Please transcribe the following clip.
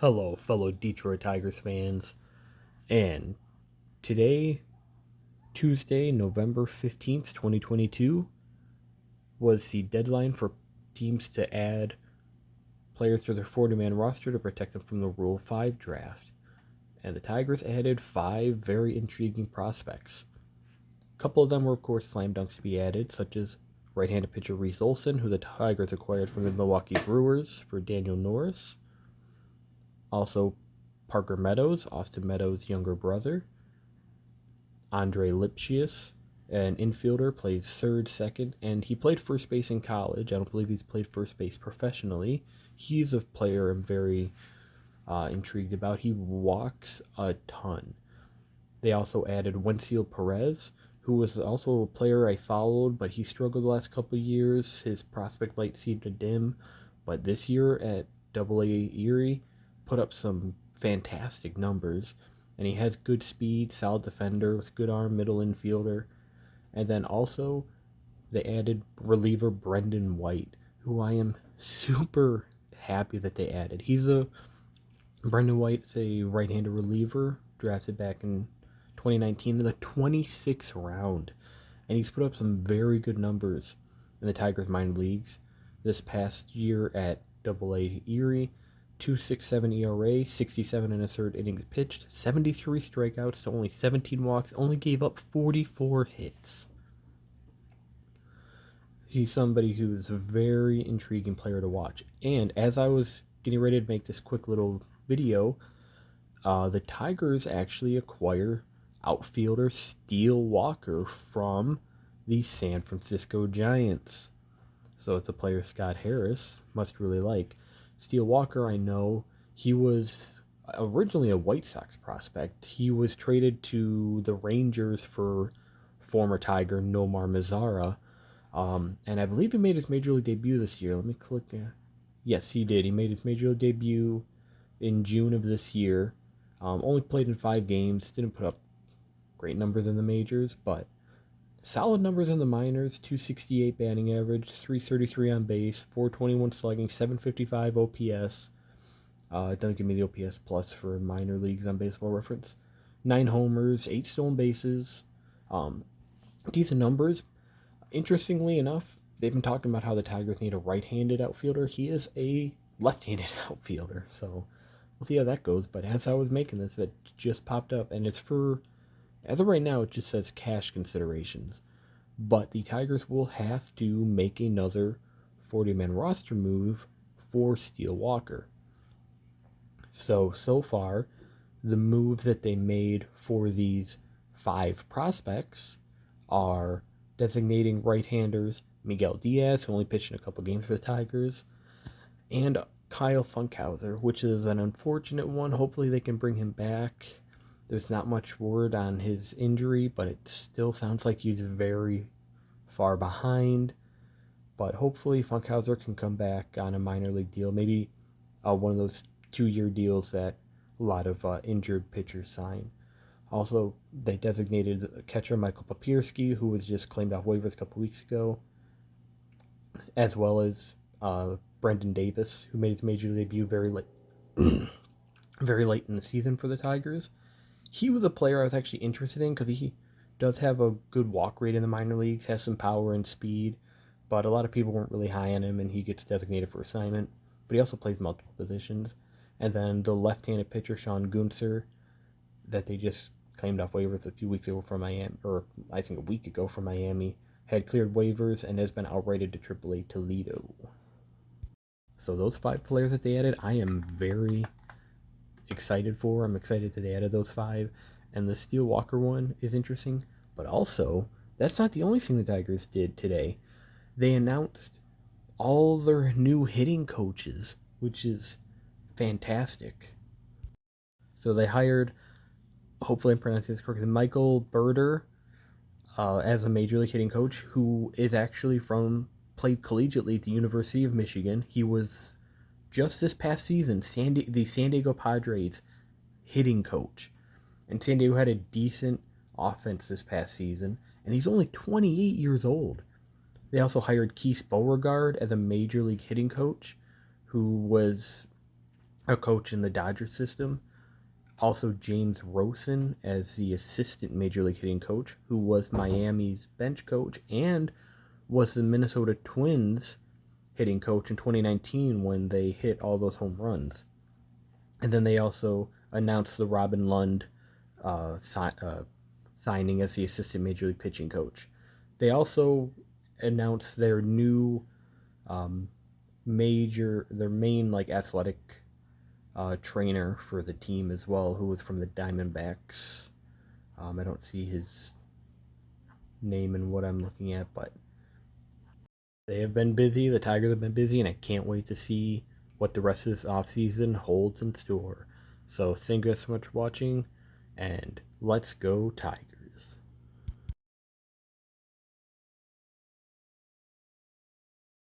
Hello, fellow Detroit Tigers fans. And today, Tuesday, November 15th, 2022, was the deadline for teams to add players to their 40-man roster to protect them from the Rule 5 draft. And the Tigers added 5 very intriguing prospects. A couple of them were, of course, slam dunks to be added, such as right-handed pitcher Reese Olson, who the Tigers acquired from the Milwaukee Brewers for Daniel Norris. Also, Parker Meadows, Austin Meadows' younger brother. Andre Lipsius, an infielder, plays third, second, and he played first base in college. I don't believe he's played first base professionally. He's a player I'm very intrigued about. He walks a ton. They also added Wenceel Perez, who was also a player I followed, but he struggled the last couple of years. His prospect light seemed to dim, but this year at Double A Erie, put up some fantastic numbers. And he has good speed, solid defender with good arm, middle infielder. And then also, they added reliever Brendan White, who I am super happy that they added. Brendan White's a right-handed reliever, drafted back in 2019 in the 26th round. And he's put up some very good numbers in the Tigers minor leagues this past year at Double A Erie. 2.67 ERA, 67 and a third innings pitched, 73 strikeouts to only 17 walks, only gave up 44 hits. He's somebody who's a very intriguing player to watch. And as I was getting ready to make this quick little video, the Tigers actually acquire outfielder Steele Walker from the San Francisco Giants. So it's a player Scott Harris must really like. Steele Walker, I know, he was originally a White Sox prospect. He was traded to the Rangers for former Tiger Nomar Mazara, and I believe he made his major league debut this year. Let me click. Yes, he did. He made his major league debut in June of this year. Only played in 5 games. Didn't put up great numbers in the majors, but solid numbers in the minors. 268 batting average, 333 on base, 421 slugging, 755 OPS. Don't give me the OPS plus for minor leagues on Baseball Reference. 9 homers, 8 stolen bases. Decent numbers. Interestingly enough, they've been talking about how the Tigers need a right-handed outfielder. He is a left-handed outfielder, so we'll see how that goes. But as I was making this, it just popped up, and it's for, as of right now, it just says cash considerations. But the Tigers will have to make another 40-man roster move for Steele Walker. So far, the move that they made for these 5 prospects are designating right-handers Miguel Diaz, who only pitched in a couple games for the Tigers, and Kyle Funkhauser, which is an unfortunate one. Hopefully they can bring him back. There's not much word on his injury, but it still sounds like he's very far behind. But hopefully Funkhauser can come back on a minor league deal. Maybe one of those 2-year deals that a lot of injured pitchers sign. Also, they designated catcher Michael Papierski, who was just claimed off waivers a couple weeks ago, as well as Brendan Davis, who made his major debut very late, very late in the season for the Tigers. He was a player I was actually interested in because he does have a good walk rate in the minor leagues, has some power and speed, but a lot of people weren't really high on him, and he gets designated for assignment. But he also plays multiple positions. And then the left-handed pitcher Sean Gunser, that they just claimed off waivers a few weeks ago from Miami, or I think a week ago from Miami, had cleared waivers and has been outrighted to AAA Toledo. So those 5 players that they added, I am very excited for. I'm excited that they added those 5. And the Steele Walker one is interesting. But also, that's not the only thing the Tigers did today. They announced all their new hitting coaches, which is fantastic. So they hired, hopefully I'm pronouncing this correctly, Michael Berter as a major league hitting coach, who is actually played collegiately at the University of Michigan. He was just this past season the San Diego Padres hitting coach. And San Diego had a decent offense this past season, and he's only 28 years old. They also hired Keith Beauregard as a major league hitting coach, who was a coach in the Dodger system. Also, James Rosen as the assistant major league hitting coach, who was Miami's bench coach and was the Minnesota Twins hitting coach in 2019 when they hit all those home runs. And then they also announced the Robin Lund signing as the assistant major league pitching coach. They also announced their new their main like athletic trainer for the team as well, who was from the Diamondbacks. I don't see his name in what I'm looking at, but they have been busy. The Tigers have been busy, and I can't wait to see what the rest of this offseason holds in store. So thank you guys so much for watching, and let's go Tigers.